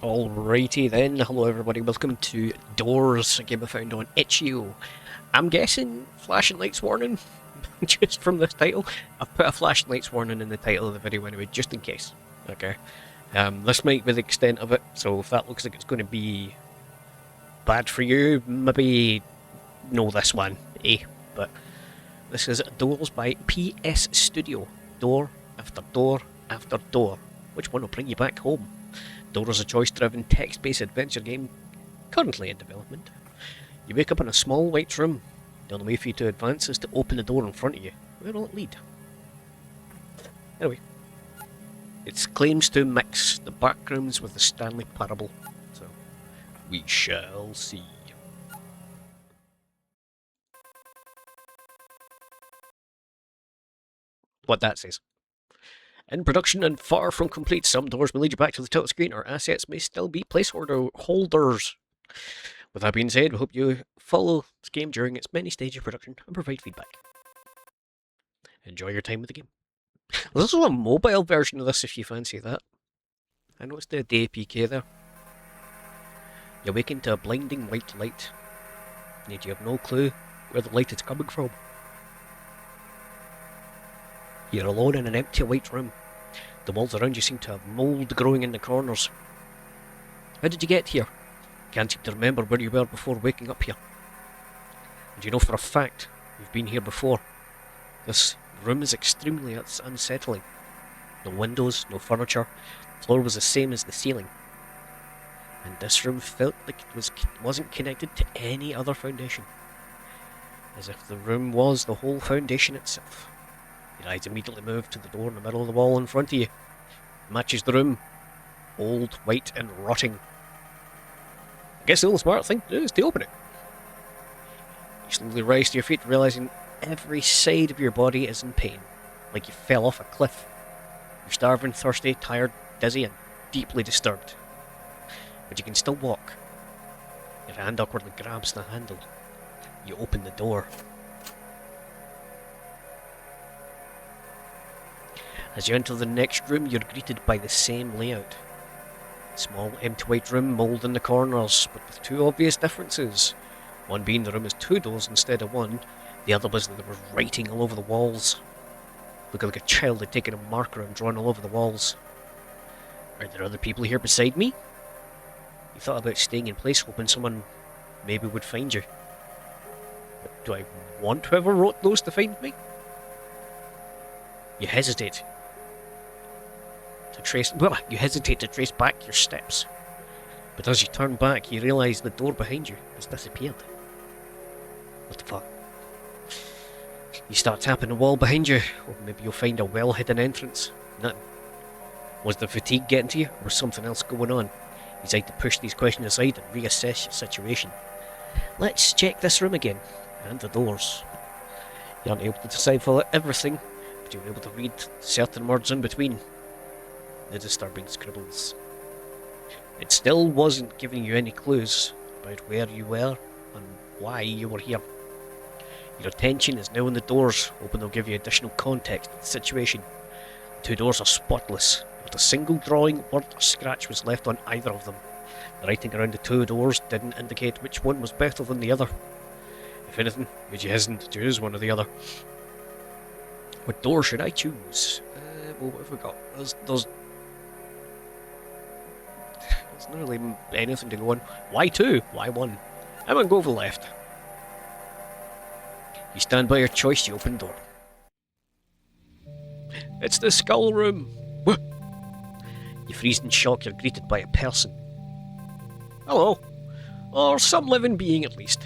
Alrighty then, hello everybody, welcome to Doors, a game I found on itch.io. I'm guessing flashing lights warning, just from this title. I've put a flashing lights warning in the title of the video anyway, just in case. Okay. This might be the extent of it, so if that looks like it's going to be bad for you, maybe know this one, eh? But this is Doors by PS Studio. Door after door after door. Which one will bring you back home? Door is a choice-driven, text-based adventure game currently in development. You wake up in a small white room. The only way for you to advance is to open the door in front of you. Where will it lead? Anyway, it claims to mix the backrooms with the Stanley Parable, so we shall see. What that says. In production and far from complete, some doors may lead you back to the title screen, or assets may still be placeholder holders. With that being said, we hope you follow this game during its many stages of production and provide feedback. Enjoy your time with the game. There's also a mobile version of this if you fancy that. I noticed the APK there. You awaken to a blinding white light, yet you have no clue where the light is coming from. You're alone in an empty white room. The walls around you seem to have mould growing in the corners. How did you get here? Can't seem to remember where you were before waking up here. And you know for a fact you've been here before. This room is extremely unsettling. No windows, no furniture. The floor was the same as the ceiling. And this room felt like it wasn't connected to any other foundation. As if the room was the whole foundation itself. Your eyes immediately move to the door in the middle of the wall in front of you. It matches the room. Old, white, and rotting. I guess the only smart thing to do is to open it. You slowly rise to your feet, realizing every side of your body is in pain, like you fell off a cliff. You're starving, thirsty, tired, dizzy, and deeply disturbed. But you can still walk. Your hand awkwardly grabs the handle. You open the door. As you enter the next room, you're greeted by the same layout. Small, empty white room, mould in the corners, but with two obvious differences. One being the room has two doors instead of one, the other was that there was writing all over the walls. Looking like a child had taken a marker and drawn all over the walls. Are there other people here beside me? You thought about staying in place, hoping someone maybe would find you. But do I want whoever wrote those to find me? You hesitate to trace back your steps. But as you turn back, you realise the door behind you has disappeared. What the fuck? You start tapping the wall behind you, or maybe you'll find a well-hidden entrance. Nothing. Was the fatigue getting to you, or was something else going on? You decide to push these questions aside and reassess your situation. Let's check this room again, and the doors. You aren't able to decipher everything, but you're able to read certain words in between. The disturbing scribbles. It still wasn't giving you any clues about where you were and why you were here. Your attention is now on the doors, hoping they'll give you additional context to the situation. The two doors are spotless. Not a single drawing, word or scratch was left on either of them. The writing around the two doors didn't indicate which one was better than the other. If anything, made you hesitant to choose one or the other. What door should I choose? Well, what have we got? There's not really anything to go on. Why two? Why one? I'm gonna go for the left. You stand by your choice, you open the door. It's the skull room! You freeze in shock, you're greeted by a person. Hello. Or some living being at least.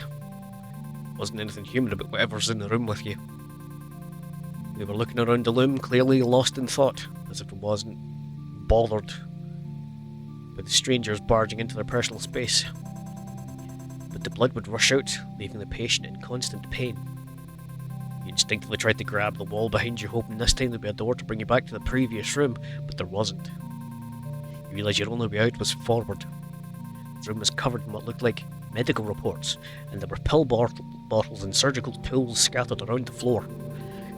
Wasn't anything human about whatever's in the room with you. They were looking around the room, clearly lost in thought, as if it wasn't bothered by the strangers barging into their personal space. But the blood would rush out, leaving the patient in constant pain. You instinctively tried to grab the wall behind you, hoping this time there'd be a door to bring you back to the previous room, but there wasn't. You realised your only way out was forward. The room was covered in what looked like medical reports, and there were pill bottles and surgical tools scattered around the floor.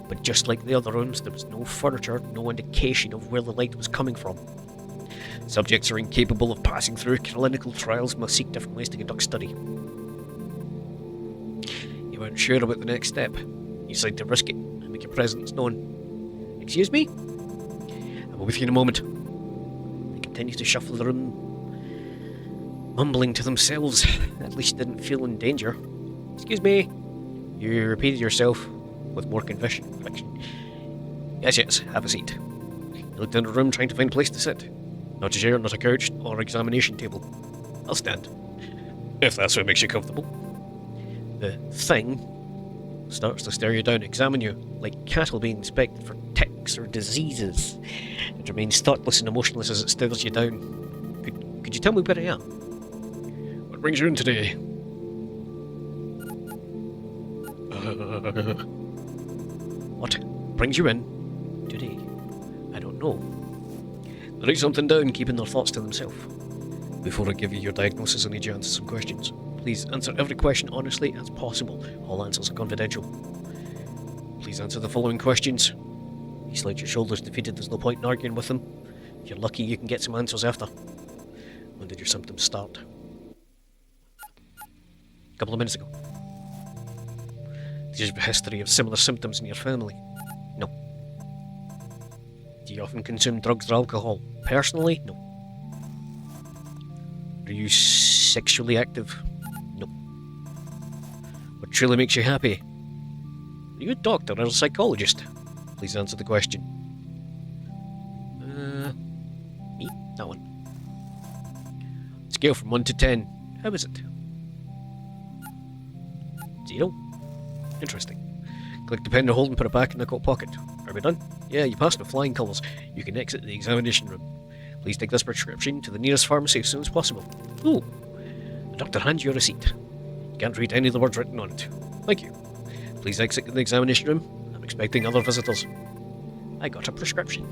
But just like the other rooms, there was no furniture, no indication of where the light was coming from. Subjects are incapable of passing through clinical trials and must seek different ways to conduct study. You weren't sure about the next step. You decided to risk it and make your presence known. Excuse me? I'll be with you in a moment. They continued to shuffle the room, mumbling to themselves. At least didn't feel in danger. Excuse me. You repeated yourself with more conviction. Yes, have a seat. You looked into the room trying to find a place to sit. Not a chair, not a couch, or examination table. I'll stand. If that's what makes you comfortable. The thing starts to stare you down, examine you, like cattle being inspected for ticks or diseases. It remains thoughtless and emotionless as it stares you down. Could you tell me where I am? What brings you in today? What brings you in today? I don't know. They write something down, keeping their thoughts to themselves. Before I give you your diagnosis, I need you to answer some questions. Please answer every question honestly as possible. All answers are confidential. Please answer the following questions. You slide your shoulders, defeated. There's no point in arguing with them. If you're lucky, you can get some answers after. When did your symptoms start? A couple of minutes ago. Do you have a history of similar symptoms in your family? No. Do you often consume drugs or alcohol? Personally? No. Are you sexually active? No. What truly makes you happy? Are you a doctor or a psychologist? Please answer the question. Me? That one. Scale from 1 to 10. How is it? 0. Interesting. Click the pen to hold and put it back in the coat pocket. Are we done? Yeah, you passed with flying colours. You can exit the examination room. Please take this prescription to the nearest pharmacy as soon as possible. Ooh. The doctor hands you a receipt. You can't read any of the words written on it. Thank you. Please exit the examination room. I'm expecting other visitors. I got a prescription.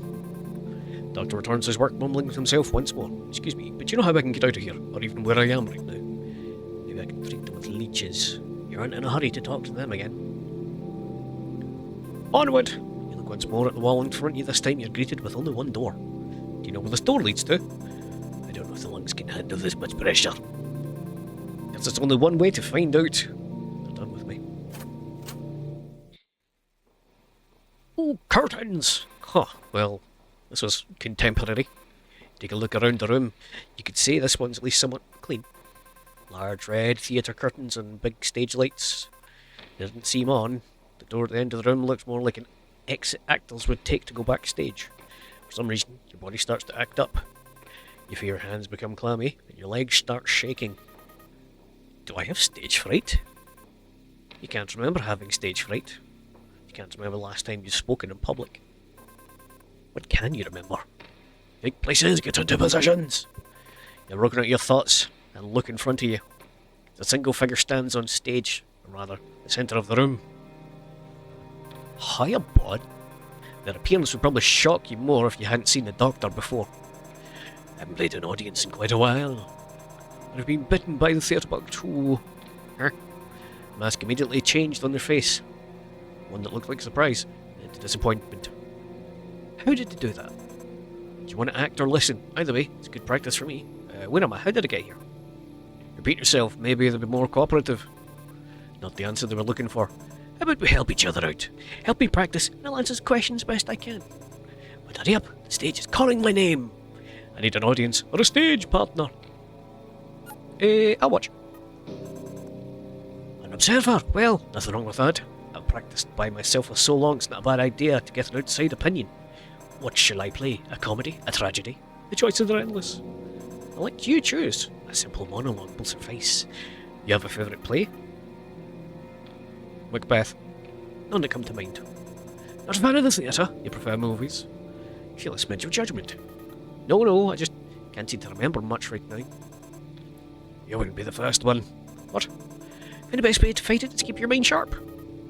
Doctor returns to his work, mumbling to himself once more. Excuse me, but you know how I can get out of here, or even where I am right now? Maybe I can treat them with leeches. You aren't in a hurry to talk to them again. Onward! You look once more at the wall in front of you. This time you're greeted with only one door. Do you know where this door leads to? I don't know if the lungs can handle this much pressure. Guess there's only one way to find out. They're done with me. Oh, curtains! Huh, well, this was contemporary. Take a look around the room. You could say this one's at least somewhat clean. Large red theatre curtains and big stage lights. They didn't seem on. The door at the end of the room looks more like an exit actors would take to go backstage. For some reason, your body starts to act up. You feel your hands become clammy, and your legs start shaking. Do I have stage fright? You can't remember having stage fright. You can't remember the last time you've spoken in public. What can you remember? Take places, get into positions. You're working out your thoughts, and look in front of you. The single figure stands on stage, or rather, the centre of the room. Hiya, bud. Their appearance would probably shock you more if you hadn't seen the doctor before. I haven't played an audience in quite a while. I've been bitten by the theatre bug too. The mask immediately changed on their face. One that looked like surprise and disappointment. How did they do that? Do you want to act or listen? Either way, it's good practice for me. Where am I? How did I get here? Repeat yourself. Maybe they'll be more cooperative. Not the answer they were looking for. How about we help each other out? Help me practice, and I'll answer questions best I can. But hurry up, the stage is calling my name. I need an audience or a stage partner. I'll watch. An observer? Well, nothing wrong with that. I've practiced by myself for so long, it's not a bad idea to get an outside opinion. What shall I play? A comedy? A tragedy? The choices are endless. I'll let you choose. A simple monologue will suffice. You have a favourite play? Macbeth. None that come to mind. Not a fan of the theatre? You prefer movies? You feel a smidge of judgment. No, I just can't seem to remember much right now. You wouldn't be the first one. What? And the best way to fight it is keep your mind sharp.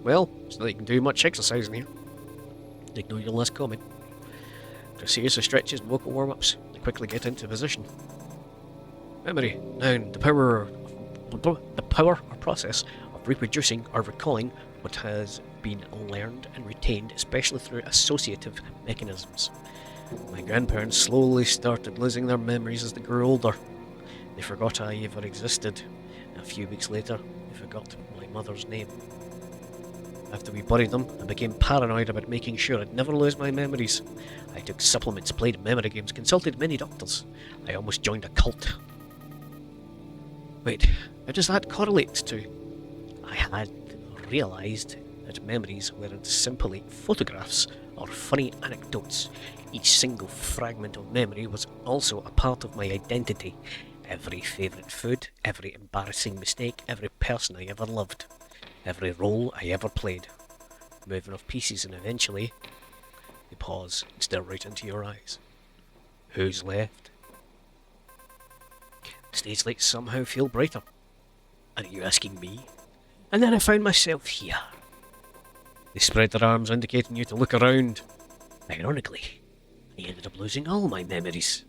Well, it's not that you can do much exercising here. Ignore your last comment. After a series of stretches and vocal warm-ups, they quickly get into position. Memory. Noun. The power or process of reproducing or recalling what has been learned and retained, especially through associative mechanisms. My grandparents slowly started losing their memories as they grew older. They forgot I ever existed. A few weeks later, they forgot my mother's name. After we buried them, I became paranoid about making sure I'd never lose my memories. I took supplements, played memory games, consulted many doctors. I almost joined a cult. Wait, how does that correlate to? I had realised that memories weren't simply photographs or funny anecdotes. Each single fragment of memory was also a part of my identity. Every favourite food, every embarrassing mistake, every person I ever loved, every role I ever played. Moving off pieces, and eventually they pause and stare right into your eyes. Who's left? Stage lights somehow feel brighter. Are you asking me? And then I found myself here. They spread their arms, indicating you to look around. Ironically, I ended up losing all my memories.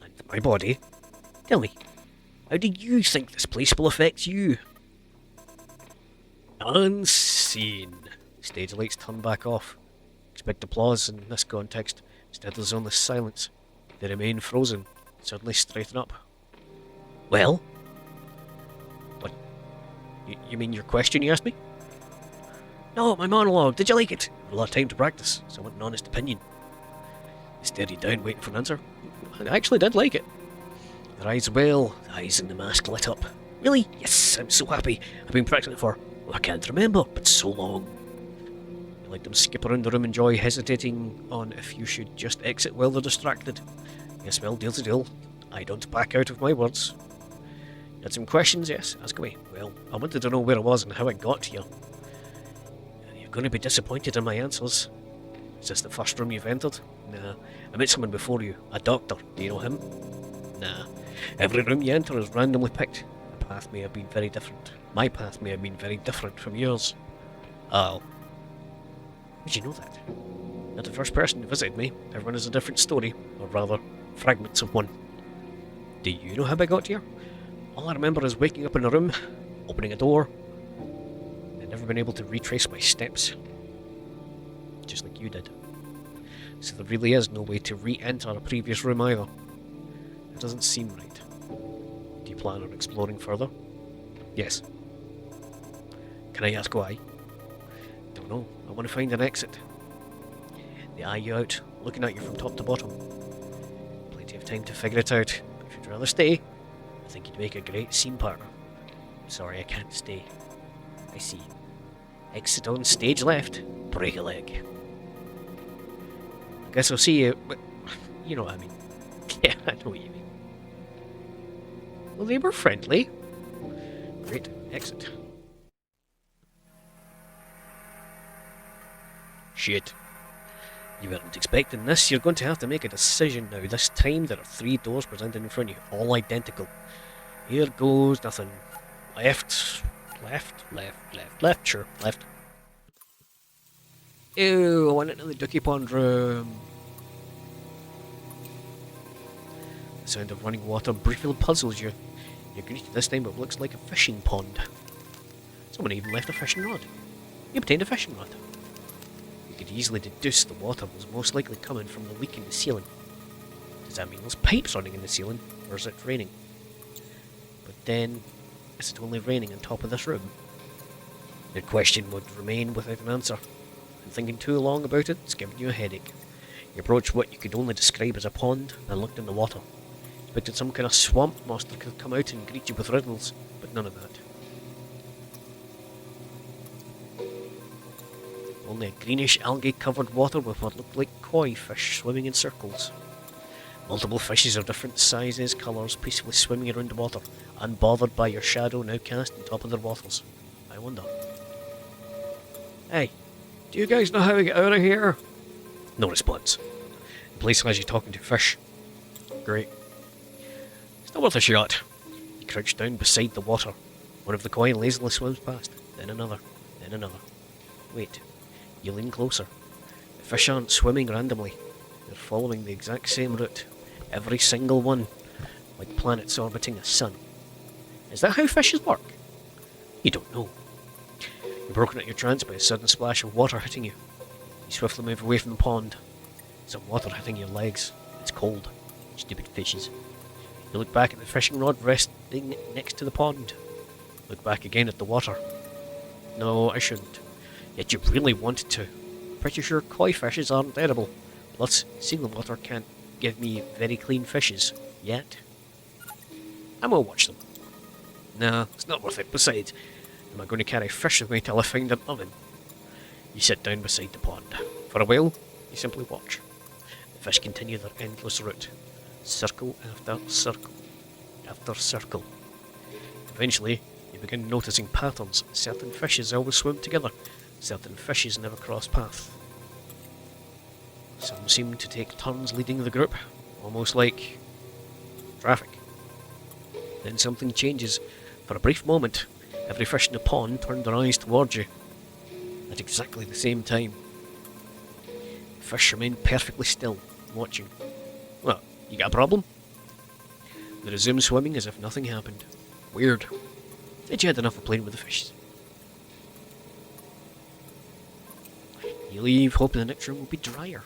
And my body. Tell me, how do you think this place will affect you? Unseen. Stage lights turn back off. Expect applause in this context. Instead there's only silence. They remain frozen. Suddenly straighten up. Well? What? You mean your question you asked me? No, my monologue. Did you like it? A lot of time to practice, so I want an honest opinion. They stared you down, waiting for an answer. I actually did like it. Their eyes well, the eyes in the mask lit up. Really? Yes, I'm so happy. I've been practicing it for, I can't remember, but so long. You let them skip around the room, enjoy, hesitating on if you should just exit while they're distracted. Yes, well, deal's a deal. I don't back out of my words. You had some questions? Yes, ask away. Well, I wanted to know where I was and how I got here. You're going to be disappointed in my answers. Is this the first room you've entered? Nah. I met someone before you, a doctor. Do you know him? Nah. Every room you enter is randomly picked. The path may have been very different. My path may have been very different from yours. Oh. Did you know that? You're the first person who visited me. Everyone has a different story, or rather, fragments of one. Do you know how I got here? All I remember is waking up in a room, opening a door, and never been able to retrace my steps. Just like you did. So there really is no way to re-enter a previous room either. It doesn't seem right. Do you plan on exploring further? Yes. Can I ask why? Don't know. I want to find an exit. They eye you out, looking at you from top to bottom. Plenty of time to figure it out. If you'd rather stay, I think you'd make a great scene partner. Sorry, I can't stay. I see. Exit on stage left. Break a leg. I guess I'll see you, but you know what I mean. Yeah, I know what you mean. Well, they were friendly. Great. Exit. Shit. You weren't expecting this. You're going to have to make a decision now. This time there are 3 doors presented in front of you, all identical. Here goes nothing. Left, sure, left. Ew, I went into the ducky pond room. The sound of running water briefly puzzles you. You're greeted this time with what looks like a fishing pond. Someone even left a fishing rod. You obtained a fishing rod. You could easily deduce the water was most likely coming from the leak in the ceiling. Does that mean there's pipes running in the ceiling, or is it raining? But then, is it only raining on top of this room? The question would remain without an answer. And thinking too long about it, it's giving you a headache. You approached what you could only describe as a pond and looked in the water. Expected some kind of swamp monster could come out and greet you with riddles, but none of that. Only a greenish algae-covered water with what looked like koi fish swimming in circles. Multiple fishes of different sizes, colours, peacefully swimming around the water, unbothered by your shadow now cast on top of their waters. I wonder. Hey, do you guys know how to get out of here? No response. The place has you talking to fish. Great. Still worth a shot. You crouch down beside the water. One of the koi lazily swims past, then another, then another. Wait. You lean closer. The fish aren't swimming randomly. They're following the exact same route. Every single one. Like planets orbiting a sun. Is that how fishes work? You don't know. You're broken at your trance by a sudden splash of water hitting you. You swiftly move away from the pond. Some water hitting your legs. It's cold. Stupid fishes. You look back at the fishing rod resting next to the pond. Look back again at the water. No, I shouldn't. Yet you really wanted to. Pretty sure koi fishes aren't edible. Plus, seeing the water can't give me very clean fishes. Yet. I'm gonna watch them. Nah, it's not worth it. Besides, am I going to carry fish with me till I find an oven? You sit down beside the pond. For a while, you simply watch. The fish continue their endless route. Circle after circle after circle. Eventually, you begin noticing patterns. Certain fishes always swim together. Certain fishes never cross paths. Some seem to take turns leading the group, almost like traffic. Then something changes. For a brief moment, every fish in the pond turned their eyes towards you. At exactly the same time. The fish remain perfectly still, watching. Well, you got a problem? They resume swimming as if nothing happened. Weird. Said you had enough of playing with the fishes. You leave, hoping the next room will be drier.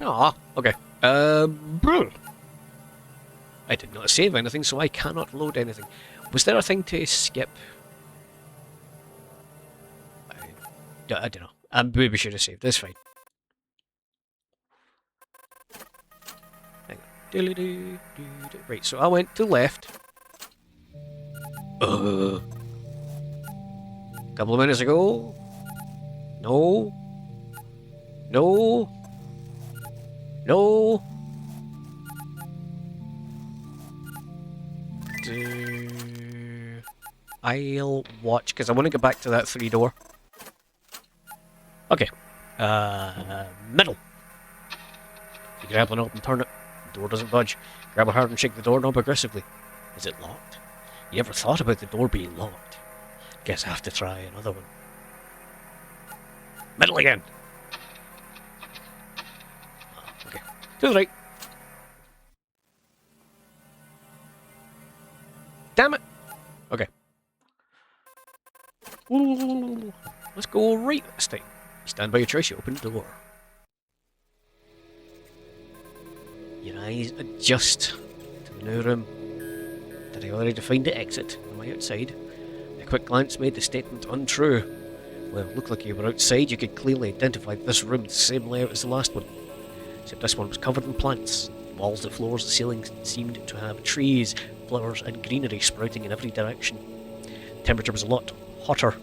Aw, okay. I did not save anything, so I cannot load anything. Was there a thing to skip? I don't know. I maybe should have saved. That's fine. Hang on. Right, so I went to the left. A couple of minutes ago. No. No. No. I'll watch, because I want to get back to that 3-door. Okay. Middle. You grab the knob and turn it. The door doesn't budge. Grab it hard and shake the doorknob aggressively. Is it locked? You ever thought about the door being locked? Guess I have to try another one. Middle again. Okay. To the right. Damn it. Okay. Ooh, let's go right this time. You stand by your choice, you open the door. Your eyes adjust to the new room. Did I already find the exit? Am I outside? A quick glance made the statement untrue. Well, it looked like you were outside. You could clearly identify this room the same layout as the last one. Except this one was covered in plants. The walls, the floors, the ceiling seemed to have trees, flowers and greenery sprouting in every direction. The temperature was a lot hotter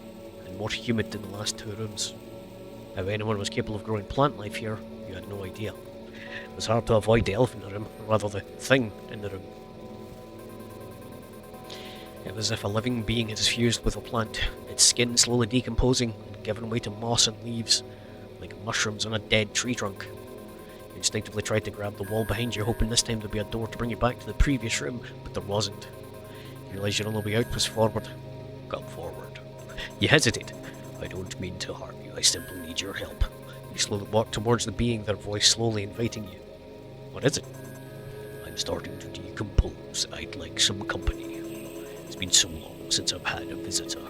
and more humid than the last two rooms. How anyone was capable of growing plant life here, you had no idea. It was hard to avoid the elephant in the room, or rather the thing in the room. It was as if a living being had fused with a plant, its skin slowly decomposing and giving way to moss and leaves, like mushrooms on a dead tree trunk. You instinctively tried to grab the wall behind you, hoping this time there'd be a door to bring you back to the previous room, but there wasn't. You realised your only way out was forward. Come forward. You hesitate. I don't mean to harm you, I simply need your help. You slowly walk towards the being, their voice slowly inviting you. What is it? I'm starting to decompose. I'd like some company. It's been so long since I've had a visitor.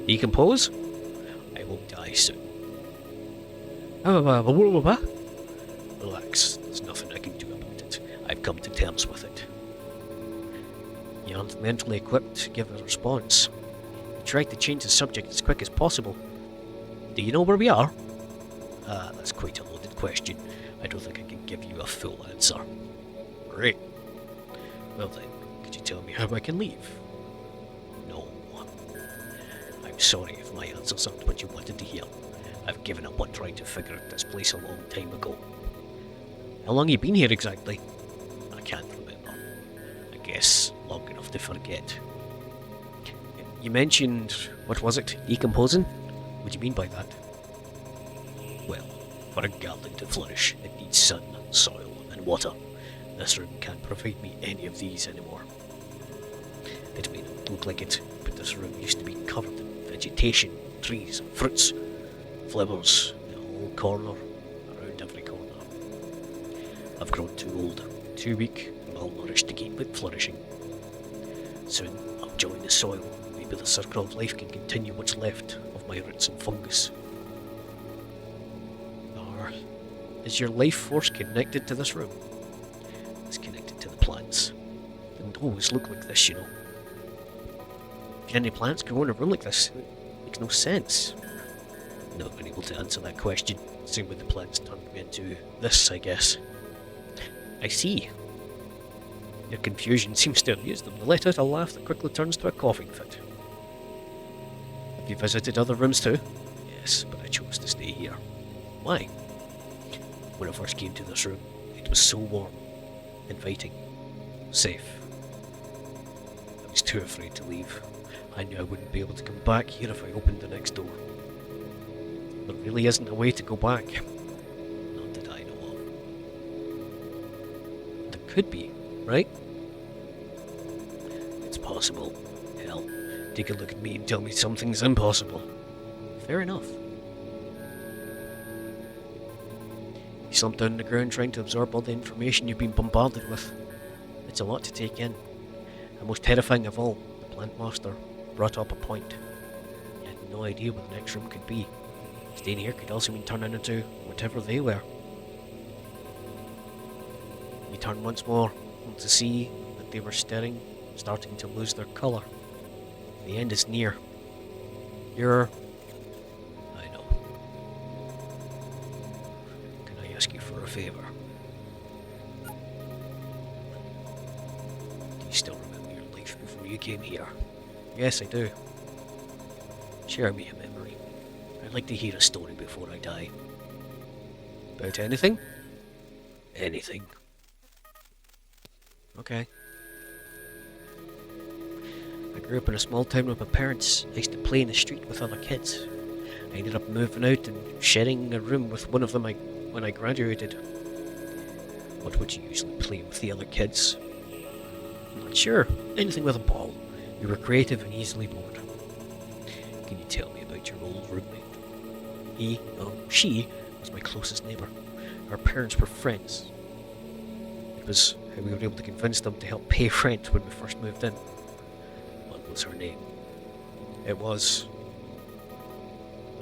Decompose? I will die soon. Relax, there's nothing I can do about it. I've come to terms with it. You aren't mentally equipped to give a response. You try to change the subject as quick as possible. Do you know where we are? That's quite a loaded question. I don't think I can give you a full answer. Great. Well then, could you tell me how I can leave? No. I'm sorry if my answers aren't what you wanted to hear. I've given up on trying to figure out this place a long time ago. How long have you been here exactly? I can't remember. I guess long enough to forget. You mentioned, what was it, decomposing? What do you mean by that? Well, for a garden to flourish, it needs sun, soil, and water. This room can't provide me any of these anymore. It may not look like it, but this room used to be covered in vegetation, trees, fruits, flowers, in all corner, around every corner. I've grown too old, too weak, and malnourished to keep it flourishing. Soon, I'll join the soil. Maybe the circle of life can continue what's left of my roots and fungus. Is your life force connected to this room? It's connected to the plants. Didn't always look like this, you know. Can any plants grow in a room like this? It makes no sense. Not been able to answer that question. Same with the plants turned me into this, I guess. I see. Your confusion seems to amuse them. They let out a laugh that quickly turns to a coughing fit. Have you visited other rooms too? Yes, but I chose to stay here. Why? When I first came to this room, it was so warm, inviting, safe. I was too afraid to leave. I knew I wouldn't be able to come back here if I opened the next door. There really isn't a way to go back. Not that I know of. There could be, right? It's possible. Hell, take a look at me and tell me something's impossible. Fair enough. You slump down on the ground trying to absorb all the information you've been bombarded with. It's a lot to take in. And most terrifying of all, the plant master brought up a point. You had no idea what the next room could be. Staying here could also mean turning into whatever they were. You turn once more, only to see that they were starting to lose their colour. The end is near. You're... I know. Can I ask you for a favour? Do you still remember your life before you came here? Yes, I do. Share me a memory. I'd like to hear a story before I die. About anything? Anything. Okay. I grew up in a small town with my parents. I used to play in the street with other kids. I ended up moving out and sharing a room with one of them when I graduated. What would you usually play with the other kids? I'm not sure. Anything with a ball. We were creative and easily bored. Can you tell me about your old roommate? She was my closest neighbour. Our parents were friends. It was how we were able to convince them to help pay rent when we first moved in. What was her name? It was...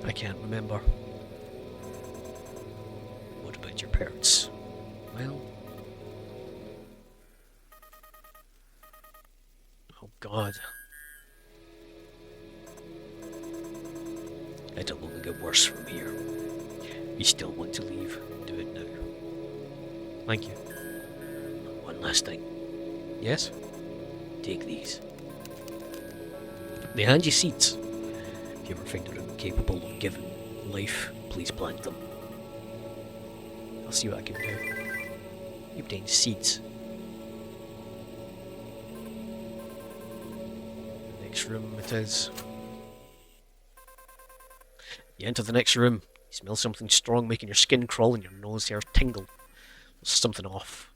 I can't remember. What about your parents? Well... Oh God. It'll only get worse from here. You still want to leave? Do it now. Thank you. One last thing. Yes? Take these. They hand you seeds. If you ever find a room capable of giving life, please plant them. I'll see what I can do. You obtain seeds. Next room it is. You enter the next room. You smell something strong making your skin crawl and your nose hairs tingle. There's something off.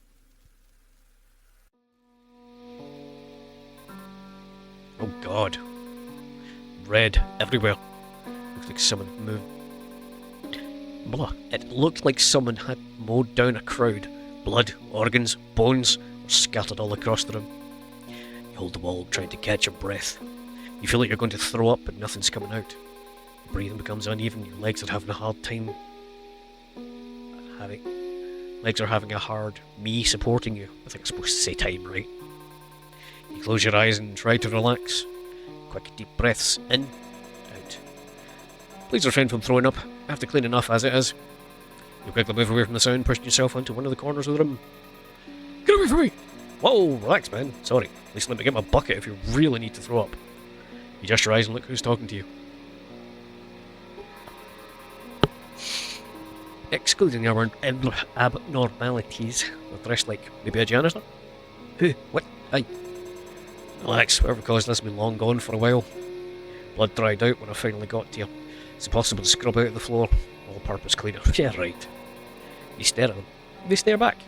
Oh God. Red everywhere. Looks like someone moved. Blah. It looked like someone had mowed down a crowd. Blood, organs, bones were scattered all across the room. You hold the wall trying to catch your breath. You feel like you're going to throw up but nothing's coming out. Your breathing becomes uneven, your legs are having a hard time having a hard me supporting you. I think I'm supposed to say time, right? You close your eyes and try to relax. Quick deep breaths in, out. Please refrain from throwing up. I have to clean enough as it is. You quickly move away from the sound, pushing yourself onto one of the corners of the room. Get away from me! Whoa, relax man. Sorry. At least let me get my bucket if you really need to throw up. You adjust your eyes and look who's talking to you. Excluding our abnormalities, they're dressed like maybe a janitor? Who? What? Aye. Relax, whoever caused this has been long gone for a while. Blood dried out when I finally got to you. It's impossible to scrub out the floor. All-purpose cleaner. Yeah, right. You stare at them. They stare back.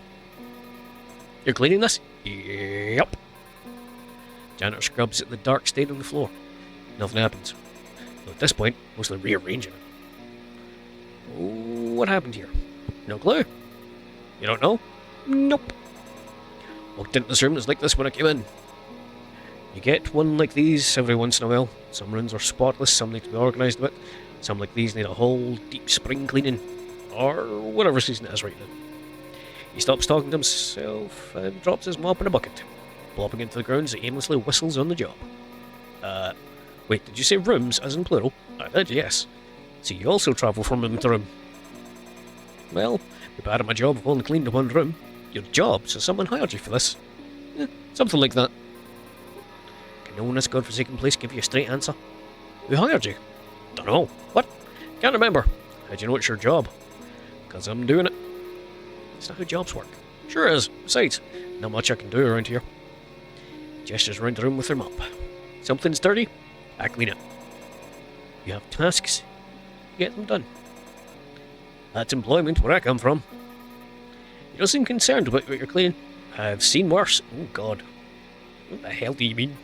You're cleaning this? Yep. Janitor scrubs at the dark stain on the floor. Nothing happens. Though at this point, mostly rearranging it. What happened here? No clue. You don't know? Nope. Walked into this room, it's like this when I came in. You get one like these every once in a while. Some rooms are spotless, some need to be organised a bit. Some like these need a whole deep spring cleaning. or whatever season it is right now. He stops talking to himself and drops his mop in a bucket. Plopping into the ground as he aimlessly whistles on the job. Wait, did you say rooms as in plural? I did, yes. So you also travel from room to room. Well, be bad at my job, I've only cleaned one room. Your job, so someone hired you for this. Something like that. Can no one in this godforsaken place give you a straight answer? Who hired you? Dunno. What? Can't remember. How'd you know it's your job? Because I'm doing it. It's not how jobs work. Sure is. Besides, not much I can do around here. Gestures around the room with her mop. Something's dirty? I clean it. You have tasks? Get them done. That's employment where I come from. You don't seem concerned about what you're cleaning. I've seen worse. Oh god. What the hell do you mean?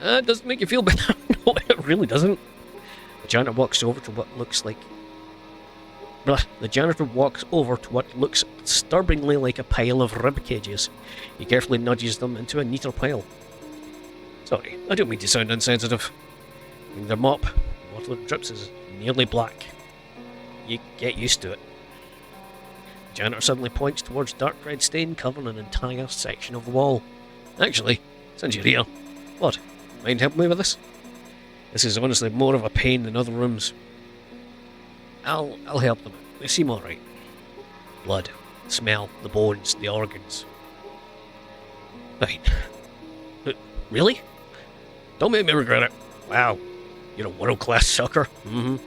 It doesn't make you feel better. No, it really doesn't. The janitor walks over to what looks disturbingly like a pile of rib cages. He carefully nudges them into a neater pile. Sorry, I don't mean to sound insensitive. Their mop, the water that drips is nearly black. You get used to it. The janitor suddenly points towards dark red stain covering an entire section of the wall. Actually, since you're here, what? Mind helping me with this? This is honestly more of a pain than other rooms. I'll help them. They seem alright. Blood, smell, the bones, the organs. Right. Really? Don't make me regret it. Wow. You're a world-class sucker. Mm-hmm.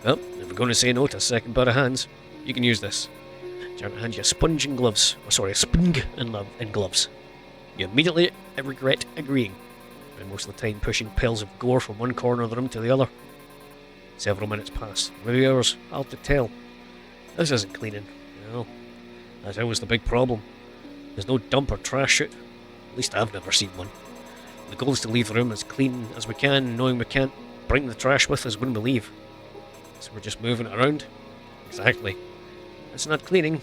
Well, if we're going to say no to a second pair of hands, you can use this. Janet hands you a sponge and gloves. Oh, sorry, a spong and gloves. You immediately regret agreeing. And most of the time pushing piles of gore from one corner of the room to the other. Several minutes pass. Maybe hours. Hard to tell. This isn't cleaning. Well, that's always the big problem. There's no dump or trash chute. At least I've never seen one. The goal is to leave the room as clean as we can, knowing we can't bring the trash with us when we leave. So we're just moving it around? Exactly. It's not cleaning.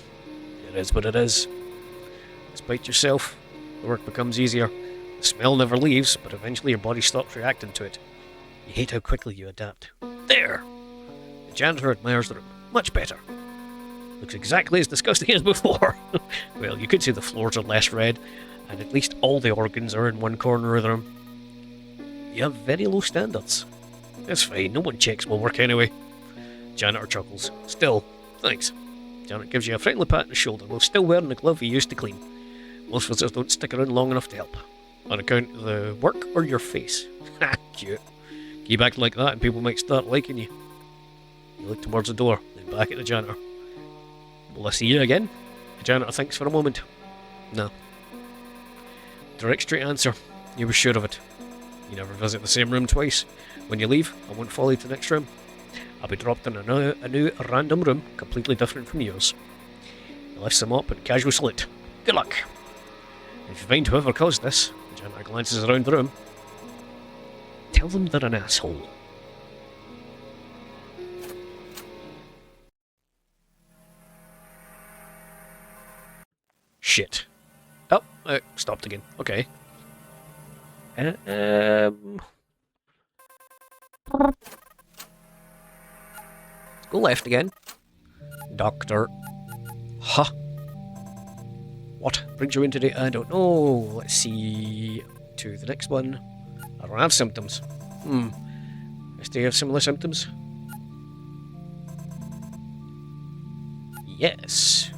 It is what it is. Despite yourself, the work becomes easier. The smell never leaves, but eventually your body stops reacting to it. You hate how quickly you adapt. There! The janitor admires the room. Much better. Looks exactly as disgusting as before. Well, you could say the floors are less red, and at least all the organs are in one corner of the room. You have very low standards. That's fine, no one checks my work anyway. Janitor chuckles. Still, thanks. Janet gives you a friendly pat on the shoulder while still wearing the glove you used to clean. Most visitors don't stick around long enough to help. On account of the work or your face. Ha, cute. Keep acting like that and people might start liking you. You look towards the door, then back at the janitor. Will I see you again? The janitor thinks for a moment. No. Direct straight answer. You were sure of it. You never visit the same room twice. When you leave, I won't follow you to the next room. I'll be dropped in a new random room, completely different from yours. He lifts them up and casual salute. Good luck. If you find whoever caused this, the janitor glances around the room. Tell them they're an asshole. Shit. Oh, stopped again. Okay. Let's go left again. Doctor. Huh. What brings you in today? I don't know. Let's see. To the next one. I don't have symptoms. Do you have similar symptoms? Yes.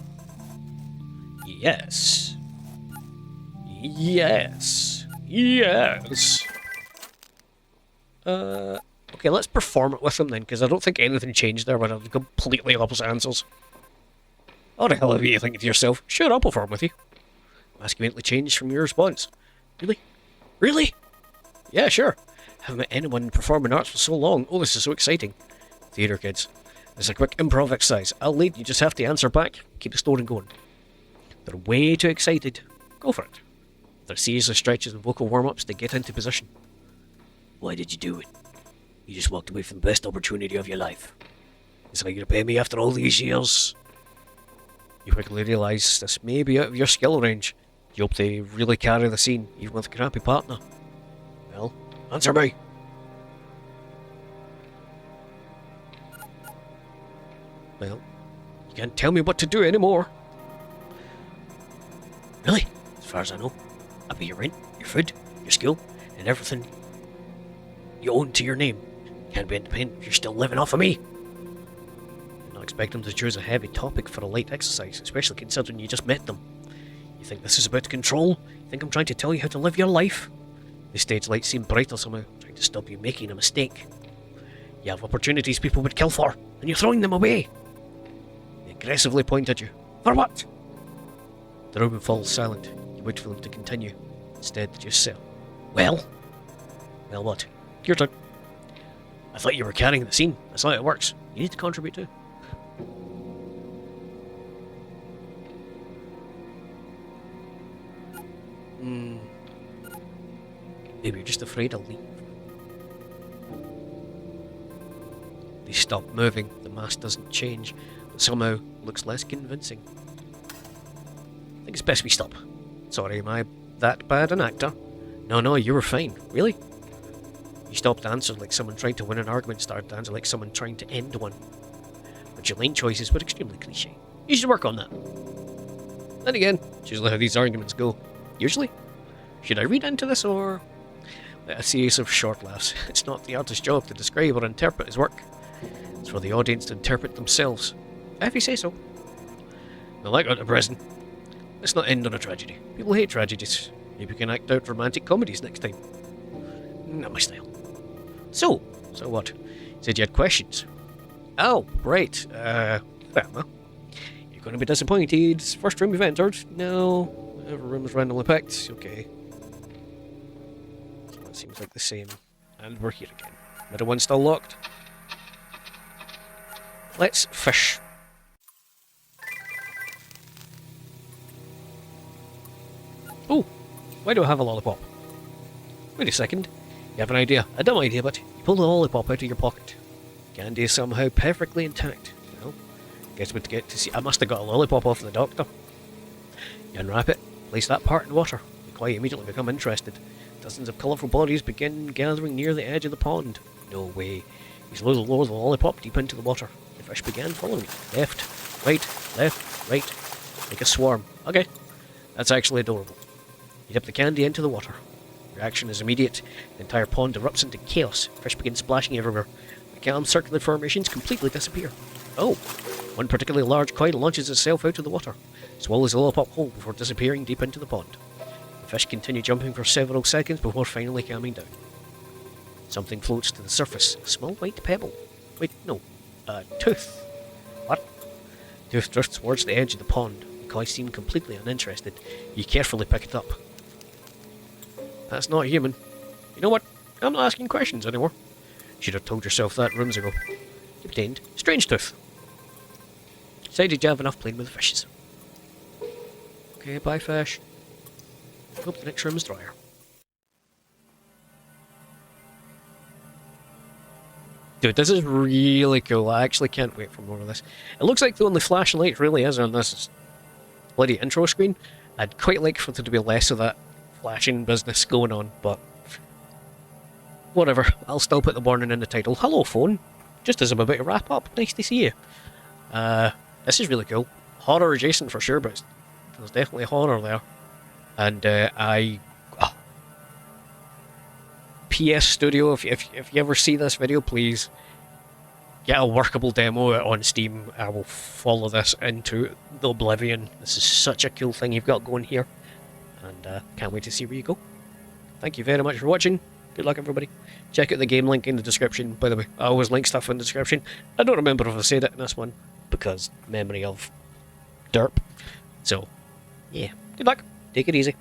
Yes. Yes. Yes. Okay, let's perform it with them then, because I don't think anything changed there, but I have completely opposite answers. What the hell are you thinking to yourself? Sure, I'll perform with you. Ask you immediately changed from your response. Really? Really? Yeah, sure. Haven't met anyone performing arts for so long. Oh, this is so exciting. Theatre kids. It's a quick improv exercise. I'll lead, you just have to answer back. Keep the story going. They're way too excited. Go for it. There seriously stretches and vocal warm-ups to get into position. Why did you do it? You just walked away from the best opportunity of your life. Is like you're gonna pay me after all these years? You quickly realise this may be out of your skill range. You hope they really carry the scene, even with a crappy partner. Well, answer me. Well, you can't tell me what to do anymore. Really? As far as I know, I'll pay your rent, your food, your school, and everything you own to your name. Can't be independent if you're still living off of me. I'm not expecting them to choose a heavy topic for a light exercise, especially considering you just met them. You think this is about control? You think I'm trying to tell you how to live your life? The stage lights seem brighter somehow, trying to stop you making a mistake. You have opportunities people would kill for, and you're throwing them away. They aggressively point at you. For what? The room falls silent. You wait for them to continue. Instead, they just say, Well? Well what? Your turn. I thought you were carrying the scene. That's how it works. You need to contribute too. Maybe you're just afraid I'll leave. They stop moving. The mask doesn't change, but somehow looks less convincing. I think it's best we stop. Sorry, am I that bad an actor? No, you were fine. Really? You stopped answering like someone trying to win an argument, started to answer like someone trying to end one. But your line choices were extremely cliche. You should work on that. Then again, it's usually how these arguments go. Usually? Should I read into this, or... A series of short laughs. It's not the artist's job to describe or interpret his work. It's for the audience to interpret themselves. If you say so. Well, I got to prison. Let's not end on a tragedy. People hate tragedies. Maybe we can act out romantic comedies next time. Not my style. So what? You said you had questions. Oh, right. Well, you're going to be disappointed. First room you've entered? No. Every room is randomly picked. Okay. So that seems like the same. And we're here again. Middle one's still locked. Let's fish. Oh, why do I have a lollipop? Wait a second. You have an idea. A dumb idea, but you pull the lollipop out of your pocket. Candy is somehow perfectly intact. Well, guess we'd get to see. I must have got a lollipop off the doctor. You unwrap it, place that part in water. You quite immediately become interested. Dozens of colourful bodies begin gathering near the edge of the pond. No way. You slowly lower the lollipop deep into the water. The fish began following you. Left, right. Like a swarm. Okay. That's actually adorable. You dip the candy into the water. Reaction is immediate. The entire pond erupts into chaos. Fish begin splashing everywhere. The calm circular formations completely disappear. Oh! One particularly large coin launches itself out of the water, swallows the lollipop whole before disappearing deep into the pond. The fish continue jumping for several seconds before finally calming down. Something floats to the surface. A small white pebble. Wait, no. A tooth. What? Tooth drifts towards the edge of the pond. The koi seem completely uninterested. You carefully pick it up. That's not human. You know what? I'm not asking questions anymore. Should have told yourself that rooms ago. You obtained strange tooth. Decided you have enough playing with the fishes. Okay, bye fish. Hope the next room is drier. Dude, this is really cool. I actually can't wait for more of this. It looks like the only flashlight really is on this bloody intro screen. I'd quite like for there to be less of that flashing business going on, but whatever. I'll still put the warning in the title. Hello, phone. Just as I'm about to wrap up, nice to see you. This is really cool. Horror adjacent for sure, but there's definitely horror there. And PS Studio, if you ever see this video, please get a workable demo on Steam. I will follow this into the oblivion. This is such a cool thing you've got going here. And can't wait to see where you go. Thank you very much for watching. Good luck, everybody. Check out the game link in the description. By the way, I always link stuff in the description. I don't remember if I said it in this one, because memory of derp. So, yeah. Good luck. Take it easy.